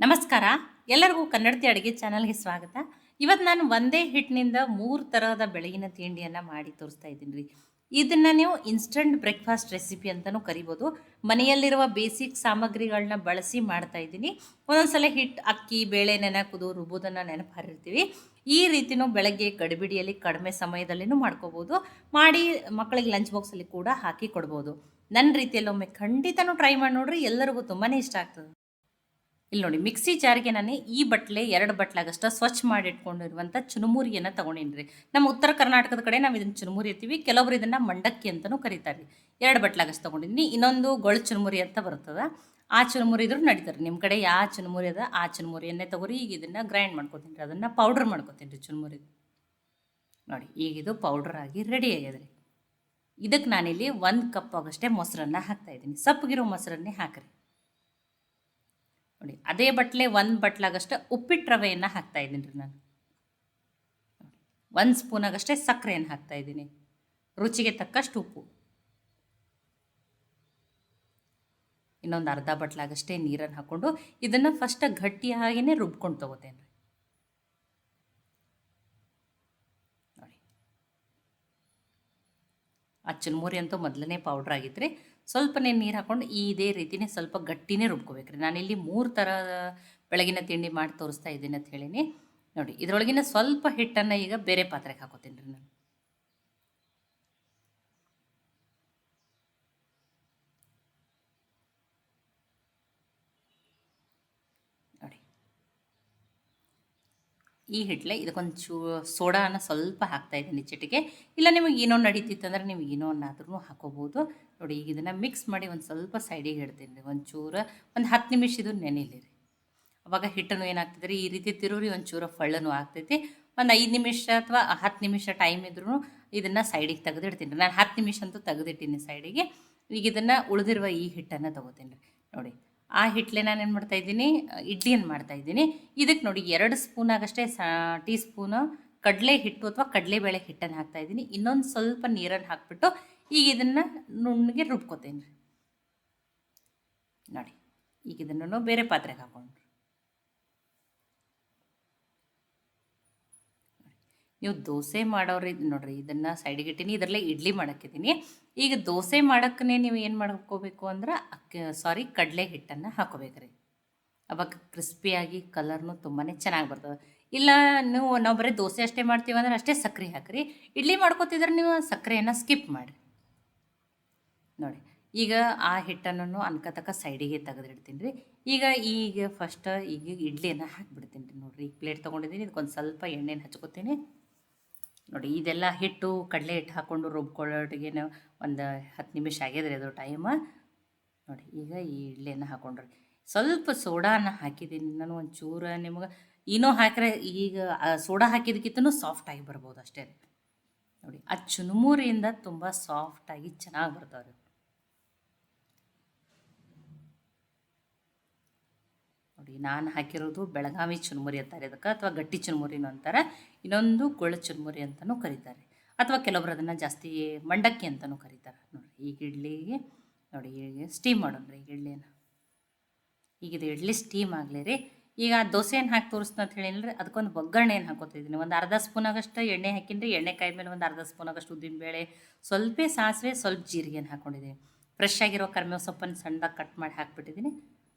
ನಮಸ್ಕಾರ. ಎಲ್ಲರಿಗೂ ಕನ್ನಡತಿ ಅಡುಗೆ ಚಾನಲ್ಗೆ ಸ್ವಾಗತ. ಇವತ್ತು ನಾನು ಒಂದೇ ಹಿಟ್ಟಿನಿಂದ 3 ತರಹದ ಬೆಳಗಿನ ತಿಂಡಿಯನ್ನು ಮಾಡಿ ತೋರಿಸ್ತಾ ಇದ್ದೀನಿ ರೀ. ಇದನ್ನು ನೀವು ಇನ್ಸ್ಟಂಟ್ ಬ್ರೇಕ್ಫಾಸ್ಟ್ ರೆಸಿಪಿ ಅಂತಲೂ ಕರಿಬೋದು. ಮನೆಯಲ್ಲಿರುವ ಬೇಸಿಕ್ ಸಾಮಗ್ರಿಗಳನ್ನ ಬಳಸಿ ಮಾಡ್ತಾ ಇದ್ದೀನಿ. ಒಂದೊಂದು ಸಲ ಹಿಟ್ಟು, ಅಕ್ಕಿ, ಬೇಳೆ ನೆನೆಹಾಕೋದು, ರುಬ್ಬೋದನ್ನು ನೆನಪು ಹಾರಿರ್ತೀವಿ. ಈ ರೀತಿಯೂ ಬೆಳಗ್ಗೆ ಗಡಿಬಿಡಿಯಲ್ಲಿ ಕಡಿಮೆ ಸಮಯದಲ್ಲಿನೂ ಮಾಡ್ಕೋಬೋದು. ಮಾಡಿ ಮಕ್ಕಳಿಗೆ ಲಂಚ್ ಬಾಕ್ಸಲ್ಲಿ ಕೂಡ ಹಾಕಿ ಕೊಡ್ಬೋದು. ನನ್ನ ರೀತಿಯಲ್ಲಿ ಒಮ್ಮೆ ಖಂಡಿತನೂ ಟ್ರೈ ಮಾಡಿ ನೋಡ್ರಿ, ಎಲ್ಲರಿಗೂ ತುಂಬಾ ಇಷ್ಟ ಆಗ್ತದೆ. ಇಲ್ಲಿ ನೋಡಿ, ಮಿಕ್ಸಿ ಜಾರಿಗೆ ನಾನು ಈ ಬಟ್ಲೆ 2 ಬಟ್ಲಾಗಷ್ಟು ಸ್ವಚ್ಛ ಮಾಡಿ ಇಟ್ಕೊಂಡಿರುವಂಥ ಚುನುಮುರಿಯನ್ನು ತೊಗೊಂಡಿನಿ. ನಮ್ಮ ಉತ್ತರ ಕರ್ನಾಟಕದ ಕಡೆ ನಾವು ಇದನ್ನು ಚುನುಮುರಿ ಇರ್ತೀವಿ, ಕೆಲವೊಬ್ರು ಇದನ್ನು ಮಂಡಕ್ಕಿ ಅಂತಲೂ ಕರೀತಾರೆ. 2 ಬಟ್ಲಾಗಷ್ಟು ತೊಗೊಂಡಿದ್ದೀನಿ. ಇನ್ನೊಂದು ಗೊಳು ಚುನುಮುರಿ ಅಂತ ಬರ್ತದೆ, ಆ ಚುನುಮುರಿ ಇದ್ರೂ ನಡೀತಾರೆ. ನಿಮ್ಮ ಕಡೆ ಯಾವ ಚುನುಮುರಿ ಅದ ಆ ಚುನುಮುರಿಯನ್ನೇ ತಗೋರಿ. ಈಗ ಇದನ್ನು ಗ್ರೈಂಡ್ ಮಾಡ್ಕೊತೀನಿ ರೀ, ಅದನ್ನು ಪೌಡ್ರ್ ಮಾಡ್ಕೊತೀನಿ ರೀ ಚುನುಮುರಿ. ನೋಡಿ, ಈಗ ಇದು ಪೌಡ್ರ್ ಆಗಿ ರೆಡಿ ಆಗ್ಯದ್ರಿ. ಇದಕ್ಕೆ ನಾನಿಲ್ಲಿ 1 ಕಪ್ ಆಗಷ್ಟೇ ಮೊಸರನ್ನ ಹಾಕ್ತಾಯಿದ್ದೀನಿ. ಸಪ್ಪಗಿರೋ ಮೊಸರನ್ನೇ ಹಾಕಿರಿ. ನೋಡಿ, ಅದೇ ಬಟ್ಲೆ 1 ಬಟ್ಲಾಗಷ್ಟು ಉಪ್ಪಿಟ್ಟು ರವೆಯನ್ನು ಹಾಕ್ತಾಯಿದ್ದೀನಿ ರೀ ನಾನು. 1 ಸ್ಪೂನಾಗಷ್ಟೇ ಸಕ್ಕರೆಯನ್ನು ಹಾಕ್ತಾಯಿದ್ದೀನಿ. ರುಚಿಗೆ ತಕ್ಕಷ್ಟು ಉಪ್ಪು. ಇನ್ನೊಂದು ಅರ್ಧ ಬಟ್ಲಾಗಷ್ಟೇ ನೀರನ್ನು ಹಾಕ್ಕೊಂಡು ಇದನ್ನು ಫಸ್ಟ್ ಗಟ್ಟಿಯಾಗಿಯೇ ರುಬ್ಕೊಂಡು ತೊಗೋತೇನೆ ರೀ. ನೋಡಿ, ಆ ಚುರುಮುರಿ ಅಂತೂ ಮೊದಲನೇ ಪೌಡ್ರ್ ಆಗಿತ್ತು ರೀ. ಸ್ವಲ್ಪನೇ ನೀರು ಹಾಕ್ಕೊಂಡು ಇದೇ ರೀತಿಯೇ ಸ್ವಲ್ಪ ಗಟ್ಟಿನೇ ರುಬ್ಕೋಬೇಕು ರೀ. ನಾನಿಲ್ಲಿ 3 ಥರ ಬೆಳಗಿನ ತಿಂಡಿ ಮಾಡಿ ತೋರಿಸ್ತಾ ಇದ್ದೀನಿ ಅಂತ ಹೇಳೀನಿ. ನೋಡಿ, ಇದರೊಳಗಿನ ಸ್ವಲ್ಪ ಹಿಟ್ಟನ್ನು ಈಗ ಬೇರೆ ಪಾತ್ರೆಗೆ ಹಾಕೋತೀನಿ ರೀ ನಾನು. ನೋಡಿ, ಈ ಹಿಟ್ಲೆ ಇದಕ್ಕೊಂದು ಸೋಡಾನ ಸ್ವಲ್ಪ ಹಾಕ್ತಾಯಿದ್ದೀನಿ, ಚಿಟಿಕೆ. ಇಲ್ಲ ನಿಮಗೆ ಏನೋ ನಡೀತಿತ್ತಂದ್ರೆ ನೀವು ಏನೋನ್ನಾದ್ರೂ ಹಾಕೋಬೋದು. ನೋಡಿ, ಈಗ ಇದನ್ನು ಮಿಕ್ಸ್ ಮಾಡಿ ಒಂದು ಸ್ವಲ್ಪ ಸೈಡಿಗೆ ಇಡ್ತೀನಿ ರೀ. ಒಂದು 10 ನಿಮಿಷ ಇದು ನೆನೆಯಲಿ ರೀ. ಅವಾಗ ಹಿಟ್ಟನ್ನು ಏನಾಗ್ತದೆ ರೀ, ಈ ರೀತಿ ತಿರುವಿ ಒಂಚೂರು ಫಳ್ಳನೂ ಆಗ್ತೈತಿ. ಒಂದು 5 ನಿಮಿಷ ಅಥವಾ 10 ನಿಮಿಷ ಟೈಮ್ ಇದ್ರೂ ಇದನ್ನು ಸೈಡಿಗೆ ತೆಗೆದಿಡ್ತೀನಿ ರೀ. ನಾನು 10 ನಿಮಿಷ ಅಂತೂ ತೆಗೆದಿಟ್ಟಿನಿ ಸೈಡಿಗೆ. ಈಗ ಇದನ್ನು ಉಳಿದಿರುವ ಈ ಹಿಟ್ಟನ್ನು ತೊಗೋತೀನಿ ರೀ. ನೋಡಿ, ಆ ಹಿಟ್ಲೆ ನಾನು ಏನು ಮಾಡ್ತಾಯಿದ್ದೀನಿ, ಇಡ್ಲಿಯನ್ನು ಮಾಡ್ತಾಯಿದ್ದೀನಿ. ಇದಕ್ಕೆ ನೋಡಿ 2 ಸ್ಪೂನಾಗಷ್ಟೇ ಟೀ ಸ್ಪೂನು ಕಡಲೆ ಹಿಟ್ಟು ಅಥವಾ ಕಡಲೆಬೇಳೆ ಹಿಟ್ಟನ್ನು ಹಾಕ್ತಾಯಿದ್ದೀನಿ. ಇನ್ನೊಂದು ಸ್ವಲ್ಪ ನೀರನ್ನು ಹಾಕ್ಬಿಟ್ಟು ಈಗ ಇದನ್ನು ನುಣ್ಣಗೆ ರುಬ್ಕೋತೀನಿ ರೀ. ನೋಡಿ, ಈಗ ಇದನ್ನು ಬೇರೆ ಪಾತ್ರೆಗೆ ಹಾಕ್ಕೊಂಡು ನೀವು ದೋಸೆ ಮಾಡೋರು ನೋಡಿರಿ, ಇದನ್ನು ಸೈಡಿಗೆ ಇಟ್ಟೀನಿ. ಇದರಲ್ಲೇ ಇಡ್ಲಿ ಮಾಡೋಕ್ಕಿದ್ದೀನಿ. ಈಗ ದೋಸೆ ಮಾಡೋಕ್ಕೇ ನೀವು ಏನು ಮಾಡ್ಕೋಬೇಕು ಅಂದ್ರೆ ಕಡಲೆ ಹಿಟ್ಟನ್ನು ಹಾಕೋಬೇಕು ರೀ. ಅವಾಗ ಕ್ರಿಸ್ಪಿಯಾಗಿ ಕಲರ್ನು ತುಂಬಾ ಚೆನ್ನಾಗಿ ಬರ್ತದೆ. ಇಲ್ಲ ನಾವು ಬರೀ ದೋಸೆ ಅಷ್ಟೇ ಮಾಡ್ತೀವಿ ಅಂದ್ರೆ ಅಷ್ಟೇ ಸಕ್ಕರೆ ಹಾಕಿರಿ. ಇಡ್ಲಿ ಮಾಡ್ಕೋತಿದ್ರೆ ನೀವು ಸಕ್ಕರೆಯನ್ನು ಸ್ಕಿಪ್ ಮಾಡಿರಿ. ನೋಡಿ, ಈಗ ಆ ಹಿಟ್ಟನ್ನು ಅನ್ಕತಕ್ಕ ಸೈಡಿಗೆ ತೆಗೆದಿಡ್ತೀನಿ ರೀ. ಈಗ ಫಸ್ಟ್ ಇಡ್ಲಿಯನ್ನು ಹಾಕಿಬಿಡ್ತೀನಿ ರೀ. ನೋಡಿರಿ, ಈಗ ಪ್ಲೇಟ್ ತೊಗೊಂಡಿದ್ದೀನಿ, ಇದಕ್ಕೊಂದು ಸ್ವಲ್ಪ ಎಣ್ಣೆನ ಹಚ್ಕೋತೀನಿ. ನೋಡಿ, ಇದೆಲ್ಲ ಹಿಟ್ಟು ಕಡಲೆ ಹಿಟ್ಟು ಹಾಕ್ಕೊಂಡು ರುಬ್ಕೊಳ್ಳೋಟಿಗೆ ಒಂದು 10 ನಿಮಿಷ ಆಗ್ಯದ್ರಿ ಅದು ಟೈಮ. ನೋಡಿ, ಈಗ ಈ ಇಡ್ಲಿಯನ್ನು ಹಾಕ್ಕೊಂಡ್ರಿ. ಸ್ವಲ್ಪ ಸೋಡಾನ ಹಾಕಿದ್ದೀನಿ ನಾನು ಒಂಚೂರು. ನಿಮ್ಗೆ ಏನೋ ಹಾಕಿದ್ರೆ ಈಗ ಸೋಡಾ ಹಾಕಿದ್ದಕ್ಕಿಂತನೂ ಸಾಫ್ಟಾಗಿ ಬರ್ಬೋದು ಅಷ್ಟೇ ರೀ. ನೋಡಿ, ಆ ಚುನುಮುರಿಯಿಂದ ತುಂಬ ಸಾಫ್ಟಾಗಿ ಚೆನ್ನಾಗಿ ಬರ್ತಾವೆ. ನೋಡಿ, ನಾನು ಹಾಕಿರೋದು ಬೆಳಗಾವಿ ಚುರುಮುರಿ ಅಂತಾರೆ ಇದಕ್ಕೆ, ಅಥವಾ ಗಟ್ಟಿ ಚುರುಮುರಿನೂ ಅಂತಾರೆ. ಇನ್ನೊಂದು ಗೊಳ್ಳು ಚುರುಮುರಿ ಅಂತಲೂ ಕರೀತಾರೆ, ಅಥವಾ ಕೆಲವೊಬ್ರು ಅದನ್ನು ಜಾಸ್ತಿ ಮಂಡಕ್ಕಿ ಅಂತಲೂ ಕರೀತಾರೆ. ನೋಡಿ, ಈಗ ಇಡ್ಲಿಗೆ ನೋಡಿ, ಈಗ ಸ್ಟೀಮ್ ಮಾಡೋಣ ರೀ ಈಗ ಇಡ್ಲಿಯನ್ನು. ಈಗ ಇದು ಇಡ್ಲಿ ಸ್ಟೀಮ್ ಆಗಲಿ ರೀ. ಈಗ ದೋಸೆಯನ್ನು ಹಾಕಿ ತೋರಿಸ್ತಾ ಅಂತ ಹೇಳಿದ್ರೆ ಅದಕ್ಕೊಂದು ಒಗ್ಗರಣೆಯನ್ನು ಹಾಕೋತಿದ್ದೀನಿ. ಒಂದು ಅರ್ಧ ಸ್ಪೂನಾಗಷ್ಟು ಎಣ್ಣೆ ಹಾಕಿನ್ರಿ. ಎಣ್ಣೆ ಕಾಯಿ ಮೇಲೆ ಒಂದು ಅರ್ಧ ಸ್ಪೂನಾಗಷ್ಟು ಉದ್ದಿನಬೇಳೆ, ಸ್ವಲ್ಪ ಸಾಸಿವೆ, ಸ್ವಲ್ಪ ಜೀರಿಗೆಯನ್ನು ಹಾಕ್ಕೊಂಡಿದ್ದೀನಿ. ಫ್ರೆಶ್ ಆಗಿರೋ ಕರಿಬೇವು ಸೊಪ್ಪನ್ನು ಸಣ್ಣದಾಗಿ ಕಟ್ ಮಾಡಿ ಹಾಕ್ಬಿಟ್ಟಿದ್ದೀನಿ.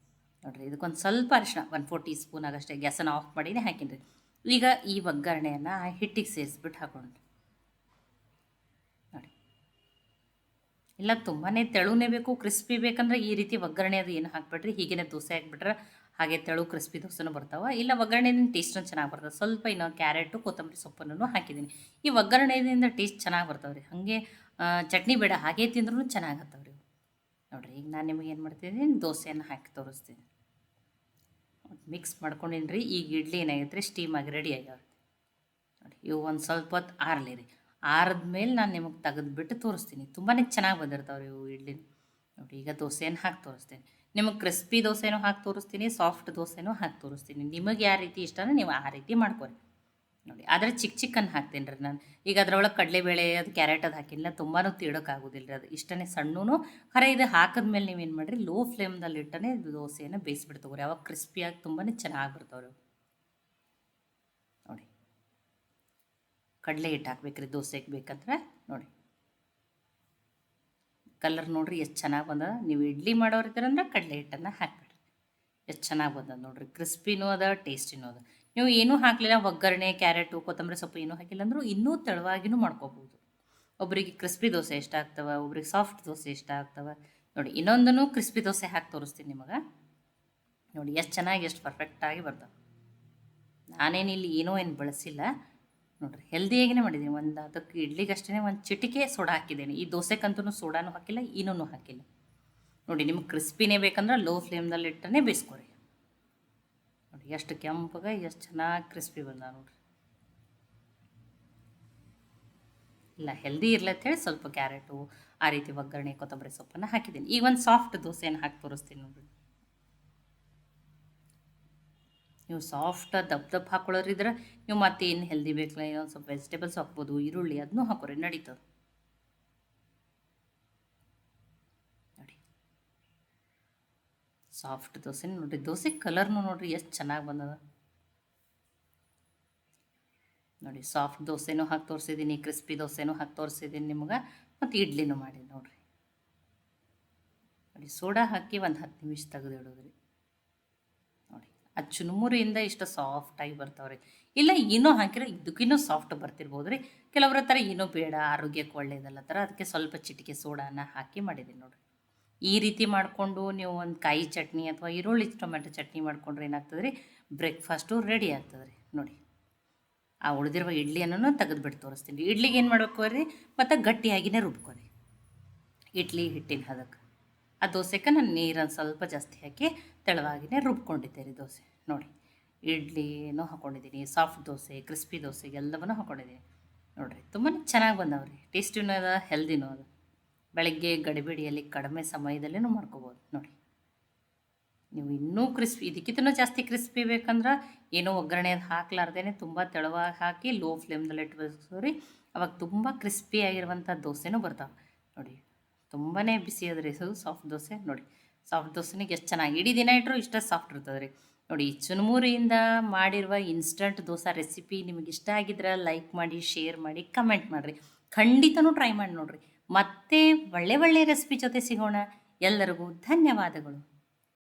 ನೋಡಿರಿ, ಇದಕ್ಕೊಂದು ಸ್ವಲ್ಪ ಅರಿಶಿನ 1/4 ಟೀ ಸ್ಪೂನ್ ಆಗಷ್ಟೇ ಗ್ಯಾಸನ್ನು ಆಫ್ ಮಾಡಿನೇ ಹಾಕಿನ್ರಿ. ಈಗ ಈ ಒಗ್ಗರಣೆಯನ್ನು ಹಿಟ್ಟಿಗೆ ಸೇರಿಸ್ಬಿಟ್ಟು ಹಾಕೊಂಡ್ರಿ. ನೋಡಿ, ಇಲ್ಲ ತುಂಬಾ ತೆಳುನೇ ಬೇಕು, ಕ್ರಿಸ್ಪಿ ಬೇಕಂದ್ರೆ ಈ ರೀತಿ ಒಗ್ಗರಣೆ ಅದು ಏನು ಹಾಕ್ಬಿಡ್ರಿ. ಹೀಗೇ ದೋಸೆ ಹಾಕ್ಬಿಟ್ರೆ ಹಾಗೆ ತೆಳು ಕ್ರಿಸ್ಪಿ ದೋಸೆನೂ ಬರ್ತಾವೆ. ಇಲ್ಲ ಒಗ್ಗರಣೆದಿಂದ ಟೇಸ್ಟೂ ಚೆನ್ನಾಗಿ ಬರ್ತದೆ. ಸ್ವಲ್ಪ ಇನ್ನೊಂದು ಕ್ಯಾರೆಟು, ಕೊತ್ತಂಬರಿ ಸೊಪ್ಪನ್ನು ಹಾಕಿದ್ದೀನಿ. ಈ ಒಗ್ಗರಣೆಯಿಂದ ಟೇಸ್ಟ್ ಚೆನ್ನಾಗಿ ಬರ್ತಾವೆ ರೀ. ಹಾಗೆ ಚಟ್ನಿ ಬೇಡ, ಹಾಗೆ ತಿಂದ್ರೂ ಚೆನ್ನಾಗಿ ಆಗ್ತಾವೆ ರೀ. ನೋಡಿರಿ, ಈಗ ನಾನು ನಿಮಗೆ ಏನು ಮಾಡ್ತಿದ್ದೀನಿ, ದೋಸೆಯನ್ನು ಹಾಕಿ ತೋರಿಸ್ತೀನಿ. ಮಿಕ್ಸ್ ಮಾಡ್ಕೊಂಡಿನಿ ರೀ. ಈಗ ಇಡ್ಲಿ ಏನಾಗೈತೆ ರೀ, ಸ್ಟೀಮಾಗಿ ರೆಡಿ ಆಗ್ಯಾವ. ನೋಡಿ, ಇವು ಒಂದು ಸ್ವಲ್ಪ ಹೊತ್ತು ಆರಲಿ ರೀ. ಆರಿದ್ಮೇಲೆ ನಾನು ನಿಮಗೆ ತೆಗೆದುಬಿಟ್ಟು ತೋರಿಸ್ತೀನಿ. ತುಂಬಾ ಚೆನ್ನಾಗಿ ಬಂದಿರ್ತಾವೆ ಇವು ಇಡ್ಲಿ. ನೋಡಿ, ಈಗ ದೋಸೆಯನ್ನು ಹಾಕಿ ತೋರಿಸ್ತೀನಿ. ನಿಮಗೆ ಕ್ರಿಸ್ಪಿ ದೋಸೆನೂ ಹಾಕಿ ತೋರಿಸ್ತೀನಿ, ಸಾಫ್ಟ್ ದೋಸೆನೂ ಹಾಕಿ ತೋರಿಸ್ತೀನಿ. ನಿಮಗೆ ಯಾವ ರೀತಿ ಇಷ್ಟನೋ ನೀವು ಆ ರೀತಿ ಮಾಡ್ಕೊರಿ. ನೋಡಿ ಆದರೆ ಚಿಕ್ಕನ್ನು ಹಾಕ್ತೀನಿ ರೀ ನಾನು. ಈಗ ಅದ್ರೊಳಗೆ ಕಡಲೆಬೇಳೆ ಅದು ಕ್ಯಾರೆಟ್ ಅದು ಹಾಕಿಲ್ಲ, ತುಂಬಾ ತೀಡೋಕ್ಕಾಗೋದಿಲ್ಲ ರೀ. ಅದು ಇಷ್ಟನೇ ಸಣ್ಣೂ ಖರೆ. ಇದು ಹಾಕಿದ್ಮೇಲೆ ನೀವೇನು ಮಾಡಿರಿ, ಲೋ ಫ್ಲೇಮ್ದಲ್ಲಿ ಇಟ್ಟನೆ ದೋಸೆಯನ್ನು ಬೇಯಿಸ್ಬಿಟ್ಟು ತಗೋರಿ. ಅವಾಗ ಕ್ರಿಸ್ಪಿಯಾಗಿ ತುಂಬಾ ಚೆನ್ನಾಗಿ ಬರ್ತಾವ್ರಿ. ನೋಡಿ ಕಡಲೆ ಹಿಟ್ಟು ಹಾಕ್ಬೇಕ್ರಿ ದೋಸೆಗೆ ಬೇಕಂದ್ರೆ. ನೋಡಿ ಕಲರ್ ನೋಡಿರಿ ಎಷ್ಟು ಚೆನ್ನಾಗಿ ಬಂದದ. ನೀವು ಇಡ್ಲಿ ಮಾಡೋರಿದ್ದೀರಂದ್ರೆ ಕಡಲೆ ಹಿಟ್ಟನ್ನು ಹಾಕ್ಬಿಡ್ರಿ. ಎಷ್ಟು ಚೆನ್ನಾಗಿ ಬಂದದ ನೋಡಿರಿ. ಕ್ರಿಸ್ಪಿನೂ ಅದ, ಟೇಸ್ಟಿನೂ ಅದ. ನೀವು ಏನೂ ಹಾಕಲಿಲ್ಲ, ಒಗ್ಗರಣೆ ಕ್ಯಾರೆಟು ಕೊತ್ತಂಬರಿ ಸೊಪ್ಪು ಏನೂ ಹಾಕಿಲ್ಲ ಅಂದರೂ ಇನ್ನೂ ತೆಳುವಾಗಿನೂ ಮಾಡ್ಕೋಬೋದು. ಒಬ್ಬರಿಗೆ ಕ್ರಿಸ್ಪಿ ದೋಸೆ ಇಷ್ಟ ಆಗ್ತವೆ, ಒಬ್ರಿಗೆ ಸಾಫ್ಟ್ ದೋಸೆ ಇಷ್ಟ ಆಗ್ತವೆ. ನೋಡಿ ಇನ್ನೊಂದನ್ನು ಕ್ರಿಸ್ಪಿ ದೋಸೆ ಹಾಕಿ ತೋರಿಸ್ತೀನಿ ನಿಮಗೆ. ನೋಡಿ ಎಷ್ಟು ಚೆನ್ನಾಗಿ, ಎಷ್ಟು ಪರ್ಫೆಕ್ಟಾಗಿ ಬರ್ತವೆ. ನಾನೇನಿಲ್ಲಿ ಏನೋ ಏನು ಬಳಸಿಲ್ಲ ನೋಡಿರಿ, ಹೆಲ್ದಿಯಾಗಿಯೇ ಮಾಡಿದ್ದೀನಿ. ಒಂದು ಅದಕ್ಕೆ ಇಡ್ಲಿಗಷ್ಟೇ ಒಂದು ಚಿಟಿಕೆ ಸೋಡಾ ಹಾಕಿದ್ದೀನಿ. ಈ ದೋಸೆಗಂತೂ ಸೋಡಾನು ಹಾಕಿಲ್ಲ, ಏನೂ ಹಾಕಿಲ್ಲ. ನೋಡಿ ನಿಮ್ಗೆ ಕ್ರಿಸ್ಪಿನೇ ಬೇಕಂದ್ರೆ ಲೋ ಫ್ಲೇಮ್ದಲ್ಲಿ ಇಟ್ಟನೆ ಬೇಯಿಸ್ಕೊರಿ. ನೋಡಿ ಎಷ್ಟು ಕೆಂಪಗೆ ಎಷ್ಟು ಚೆನ್ನಾಗಿ ಕ್ರಿಸ್ಪಿ ಬಂದ ನೋಡಿರಿ. ಇಲ್ಲ ಹೆಲ್ದಿ ಇರ್ಲತ್ತೇಳಿ ಸ್ವಲ್ಪ ಕ್ಯಾರೆಟು ಆ ರೀತಿ ಒಗ್ಗರಣೆ ಕೊತ್ತಂಬರಿ ಸೊಪ್ಪನ್ನು ಹಾಕಿದ್ದೀನಿ. ಈಗ ಒಂದು ಸಾಫ್ಟ್ ದೋಸೆಯನ್ನು ಹಾಕಿ ತೋರಿಸ್ತೀನಿ ನೋಡಿರಿ. ನೀವು ಸಾಫ್ಟ್ ದಪ್ಪ ಹಾಕೊಳ್ಳೋರಿದ್ರೆ ನೀವು ಮತ್ತೆ ಏನು ಹೆಲ್ದಿ ಬೇಕಲ್ಲ, ಇನ್ನೊಂದು ಸ್ವಲ್ಪ ವೆಜಿಟೇಬಲ್ಸ್ ಹಾಕ್ಬೋದು, ಈರುಳ್ಳಿ ಅದನ್ನೂ ಹಾಕೋರಿ, ನಡೀತದೆ. ನೋಡಿ ಸಾಫ್ಟ್ ದೋಸೆ ನೋಡಿರಿ. ದೋಸೆ ಕಲರ್ನು ನೋಡಿರಿ ಎಷ್ಟು ಚೆನ್ನಾಗಿ ಬಂದದ. ನೋಡಿ ಸಾಫ್ಟ್ ದೋಸೆನೂ ಹಾಕಿ ತೋರಿಸಿದ್ದೀನಿ, ಕ್ರಿಸ್ಪಿ ದೋಸೆನೂ ಹಾಕಿ ತೋರಿಸಿದ್ದೀನಿ ನಿಮ್ಗೆ, ಮತ್ತು ಇಡ್ಲಿನೂ ಮಾಡಿ ನೋಡಿರಿ. ನೋಡಿ ಸೋಡಾ ಹಾಕಿ ಒಂದು 10 ನಿಮಿಷ ತೆಗೆದಿಡೋದ್ರಿ. ನೋಡಿ ಅದು ಚುರುಮುರಿಯಿಂದ ಇಷ್ಟು ಸಾಫ್ಟಾಗಿ ಬರ್ತಾವ್ರಿ. ಇಲ್ಲ ಏನೋ ಹಾಕಿರೋ ಇದಕ್ಕಿನ್ನೂ ಸಾಫ್ಟ್ ಬರ್ತಿರ್ಬೋದು ರೀ. ಕೆಲವ್ರ ಥರ ಏನೂ ಬೇಡ, ಆರೋಗ್ಯಕ್ಕೆ ಒಳ್ಳೆಯದಲ್ಲ ಥರ, ಅದಕ್ಕೆ ಸ್ವಲ್ಪ ಚಿಟಿಕೆ ಸೋಡಾನ ಹಾಕಿ ಮಾಡಿದ್ದೀನಿ ನೋಡಿರಿ. ಈ ರೀತಿ ಮಾಡಿಕೊಂಡು ನೀವು ಒಂದು ಕಾಯಿ ಚಟ್ನಿ ಅಥವಾ ಈರುಳ್ಳಿ ಟೊಮೆಟೊ ಚಟ್ನಿ ಮಾಡ್ಕೊಂಡ್ರೆ ಏನಾಗ್ತದೆ ರೀ, ಬ್ರೇಕ್ಫಾಸ್ಟು ರೆಡಿ ಆಗ್ತದೆ ರೀ. ನೋಡಿ ಆ ಉಳಿದಿರುವ ಇಡ್ಲಿಯನ್ನು ತೆಗೆದುಬಿಟ್ಟು ತೋರಿಸ್ತೀನಿ. ಇಡ್ಲಿಗೆ ಏನು ಮಾಡಬೇಕು ರೀ, ಮತ್ತು ಗಟ್ಟಿಯಾಗಿಯೇ ರುಬ್ಕೊರಿ ಇಡ್ಲಿ ಹಿಟ್ಟಿನ ಹದಕ್ಕೆ. ಆ ದೋಸೆಗೆ ನಾನು ನೀರನ್ನು ಸ್ವಲ್ಪ ಜಾಸ್ತಿ ಹಾಕಿ ತೆಳುವಾಗಿಯೇ ರುಬ್ಕೊಂಡಿದ್ದೆ ರೀ ದೋಸೆ. ನೋಡಿ ಇಡ್ಲಿನೂ ಹಾಕ್ಕೊಂಡಿದ್ದೀನಿ, ಸಾಫ್ಟ್ ದೋಸೆ, ಕ್ರಿಸ್ಪಿ ದೋಸೆ ಎಲ್ಲವನ್ನೂ ಹಾಕ್ಕೊಂಡಿದ್ದೀನಿ. ನೋಡಿರಿ ತುಂಬಾ ಚೆನ್ನಾಗಿ ಬಂದವ್ರಿ. ಟೇಸ್ಟಿನೂ ಅದ, ಹೆಲ್ದಿನೂ ಅದ. ಬೆಳಗ್ಗೆ ಗಡಿಬಿಡಿಯಲ್ಲಿ ಕಡಿಮೆ ಸಮಯದಲ್ಲೇ ಮಾಡ್ಕೋಬೋದು. ನೋಡಿ ನೀವು ಇನ್ನೂ ಕ್ರಿಸ್ಪಿ, ಇದಕ್ಕಿಂತ ಜಾಸ್ತಿ ಕ್ರಿಸ್ಪಿ ಬೇಕಂದ್ರೆ ಏನೋ ಒಗ್ಗರಣೆ ಅದು ಹಾಕ್ಲಾರ್ದೇ ತುಂಬ ತೆಳುವಾಗಿ ಹಾಕಿ ಲೋ ಫ್ಲೇಮ್ದಲ್ಲಿ ಇಟ್ಬಿಡ್ಸೋರಿ. ಅವಾಗ ತುಂಬ ಕ್ರಿಸ್ಪಿಯಾಗಿರುವಂಥ ದೋಸೆನೂ ಬರ್ತಾವೆ. ನೋಡಿ ತುಂಬಾ ಬಿಸಿ ಅದ ರೀ ಇದು ಸಾಫ್ಟ್ ದೋಸೆ. ನೋಡಿ ಸಾಫ್ಟ್ ದೋಸೆನಿಗೆ ಎಷ್ಟು ಚೆನ್ನಾಗಿ ಇಡೀ ದಿನ ಇಟ್ಟರು ಇಷ್ಟ ಸಾಫ್ಟ್ ಇರ್ತದೆ ರೀ. ನೋಡಿ ಚುರುಮುರಿಯಿಂದ ಮಾಡಿರುವ ಇನ್ಸ್ಟಂಟ್ ದೋಸೆ ರೆಸಿಪಿ ನಿಮಗೆ ಇಷ್ಟ ಆಗಿದ್ರೆ ಲೈಕ್ ಮಾಡಿ, ಶೇರ್ ಮಾಡಿ, ಕಮೆಂಟ್ ಮಾಡಿರಿ. ಖಂಡಿತನೂ ಟ್ರೈ ಮಾಡಿ ನೋಡಿರಿ. ಮತ್ತೆ ಒಳ್ಳೆ ರೆಸಿಪಿ ಜೊತೆ ಸಿಗೋಣ. ಎಲ್ಲರಿಗೂ ಧನ್ಯವಾದಗಳು.